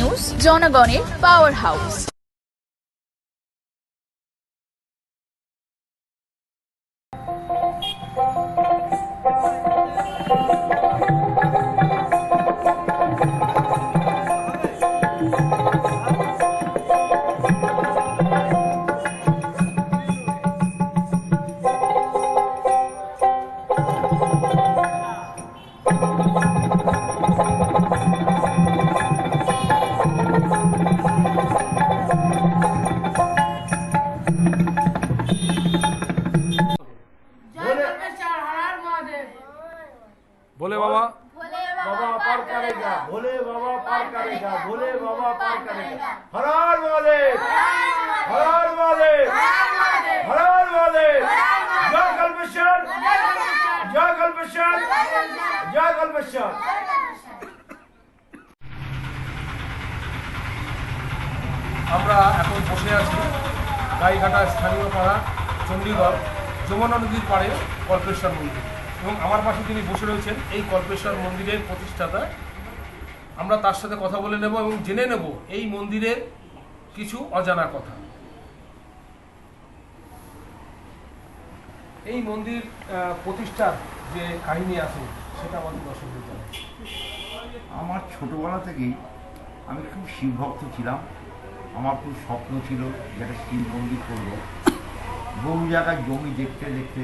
News, জনগণের power house. भोले बाबा बाबा पार करेगा, भोले बाबा पार करेगा, भोले बाबा पार करेगा। हर हर महादेव, हर हर महादेव, हर हर महादेव। जय कल्पेश्वर, जय कल्पेश्वर, जय कल्पेश्वर। আমরা এখন বসে আছি গাইঘাটা স্থানীয় পাড়া চণ্ডীগড় যমুনা নদীর পাড়ে কল্পেশ্বর মন্দির, এবং আমার পাশে তিনি বসে রয়েছেন এই কল্পেশ্বর মন্দিরের প্রতিষ্ঠাতা। আমরা তার সাথে কথা বলে নেব এবং জেনে নেব এই মন্দিরের কিছু অজানা কথা। এই মন্দির প্রতিষ্ঠার যে কাহিনী আছে সেটা আমাদের দর্শকদের জানাই। আমার ছোটোবেলা থেকেই আমি খুব শিবভক্ত ছিলাম। আমার খুব স্বপ্ন ছিল যে একটা শিব মন্দির করবো। বহু জায়গায় জমি দেখতে দেখতে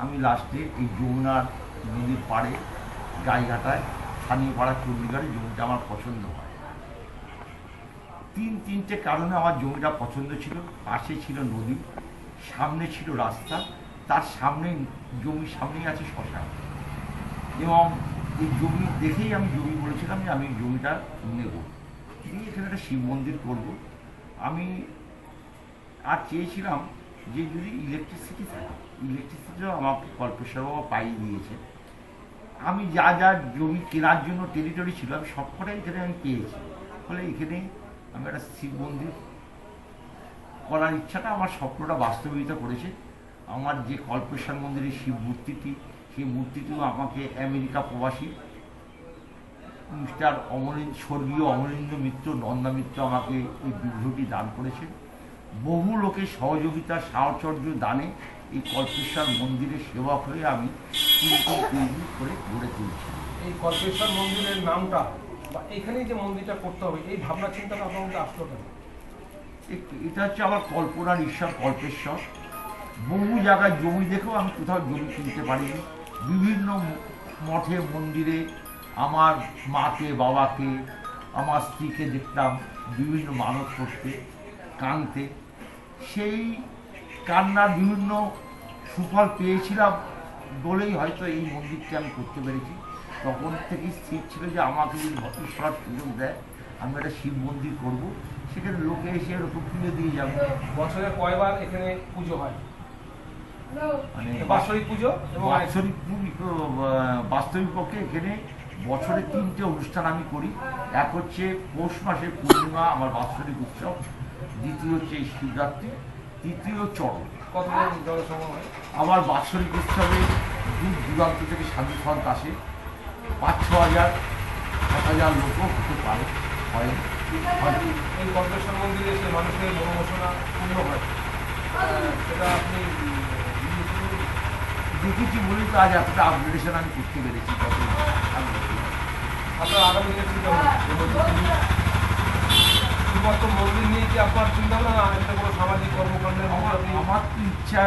আমি লাস্টে এই যমুনার নদীর পাড়ে গাইঘাটায় স্থানীয় পাড়া চণ্ডীগড়ে জমিটা আমার পছন্দ হয়। তিনটে কারণে আমার জমিটা পছন্দ ছিল। পাশে ছিল নদী, সামনে ছিল রাস্তা, তার সামনেই জমির সামনেই আছে শ্মশান, এবং এই জমি দেখেই আমি জমি বলেছিলাম যে আমি জমিটা নেব, নিয়ে এখানে একটা শিব মন্দির করব। আমি আর চেয়েছিলাম যে যদি ইলেকট্রিসিটি থাকে, ইলেকট্রিসিটিও আমাকে কল্পেশ্বর বাবা পাইয়ে দিয়েছে। আমি যা যা জমি কেনার জন্য টেরিটরি ছিল আমি সবকটাই এখানে আমি পেয়েছি। ফলে এখানে আমি একটা শিব মন্দির করার ইচ্ছাটা, আমার স্বপ্নটা বাস্তবায়িত করেছে। আমার যে কল্পেশ্বর মন্দিরের শিব মূর্তিটি, সেই মূর্তিটিও আমাকে আমেরিকা প্রবাসী মিস্টার স্বর্গীয় অমরেন্দ্র মিত্র, নন্দা মিত্র আমাকে এই বিগ্রহটি দান করেছে। বহু লোকের সহযোগিতা, সাহচর্য দানে এই কল্পেশ্বর মন্দিরের সেবক হয়ে আমি তৈরি করে গড়ে তুলছি। এই কল্পেশ্বর মন্দিরের নামটা বা এখানেই যে মন্দিরটা করতে হবে, এই ভাবনা চিন্তাটা আপনার মধ্যে আসলো কেন? এটা হচ্ছে আমার কল্পনার ঈশ্বর কল্পেশ্বর। বহু জায়গায় জমি দেখেও আমি কোথাও জমি কিনতে পারিনি। বিভিন্ন মঠে মন্দিরে আমার মাকে, বাবাকে, আমার স্ত্রীকে দেখতাম বিভিন্ন মানত করতে, কাঁদতে। সেই কান্নার বিভিন্ন সুফল পেয়েছিলাম বলেই হয়তো এই মন্দিরটি আমি করতে পেরেছি। তখন থেকেই স্থির ছিল যে আমাকে যদি ঈশ্বর সুযোগ দেয় আমি একটা শিব মন্দির করবো, সেখানে লোকে এসে এরকম তুলে দিয়ে যাবে। বছরে কয়বার এখানে পুজো হয়? মানে বাৎসরিক পুজো এবং বাস্তবিক পক্ষে এখানে বছরে 3টে অনুষ্ঠান আমি করি। এক হচ্ছে পৌষ মাসের পূর্ণিমা আমার বাৎসরিক উৎসব, দ্বিতীয় হচ্ছে শিবরাত্রি, তৃতীয় চরণ। কতজন জনসভা হয়? আমার বাৎসরিক উৎসবে দূর দূরান্ত থেকে সাধু সন্ত আসে, 5-6 হাজার 7,000 লোকও হতে পারে, হয়। এই কল্পেশ্বর মন্দিরে এসে মানুষের মনোবাসনা পূর্ণ হয়, সেটা আপনি দেখেছি বলেই তো আজ এতটা আপগ্রেডেশন আমি করতে পেরেছি। আপনার আগামী দিনে চিন্তা শুধুমাত্র মন্দির নিয়ে কি আপনার চিন্তা ভাবনা, না একটা কোনো সামাজিক কর্মকাণ্ডের আমার তো ইচ্ছা,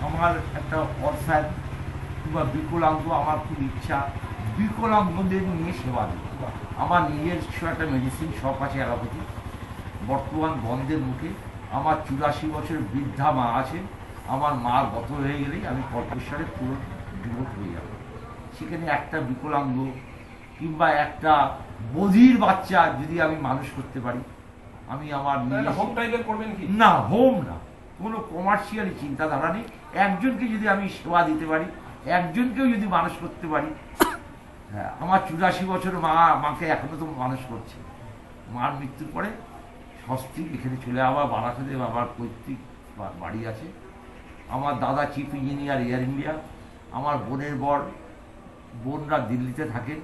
আমার একটা অরফ্যান কিংবা বিকলাঙ্গ, আমার খুব ইচ্ছা বিকলাঙ্গদের নিয়ে সেবা দেব। আমার নিজস্ব একটা মেডিসিন শপ আছে অ্যালোপ্যাথি, বর্তমান বন্ধের মুখে। আমার 84 বছরের বৃদ্ধা মা আছে। আমার মা গত হয়ে গেলেই আমি কল্পেশ্বরে পুরো ডিভোট হয়ে যাব। সেখানে একটা বিকলাঙ্গ কিংবা একটা বধির বাচ্চা যদি আমি মানুষ করতে পারি, আমি আমার হোম টাইপের করবেন কি? না, হোম না, কোনো কমার্শিয়ালি চিন্তাধারা নেই। একজনকে যদি আমি সেবা দিতে পারি, একজনকেও যদি মানুষ করতে পারি, হ্যাঁ, আমার 84 বছর মাকে এখনো তো মানুষ করছে। মার মৃত্যুর পরে স্বস্তিক এখানে চলে আবার বারাসাতে আবার পৈতৃক বাড়ি আছে। আমার দাদা চিফ ইঞ্জিনিয়ার এয়ার ইন্ডিয়া, আমার বোনরা দিল্লিতে থাকে,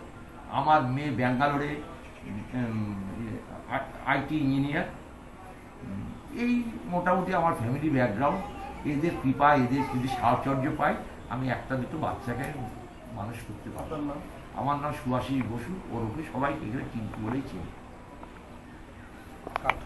আমার মেয়ে ব্যাঙ্গালোরে আইটি ইঞ্জিনিয়ার। এই মোটামুটি আমার ফ্যামিলি ব্যাকগ্রাউন্ড। এদের কৃপা, এদের যদি সাহচর্য পাই, আমি একটা দুটো বাচ্চাকে মানুষ করতে পারবো। আপনার নাম? আমার নাম সুভাষিস বসু, ওরফে সবাই এখানে টিঙ্কু বলেই চেনে। কাট।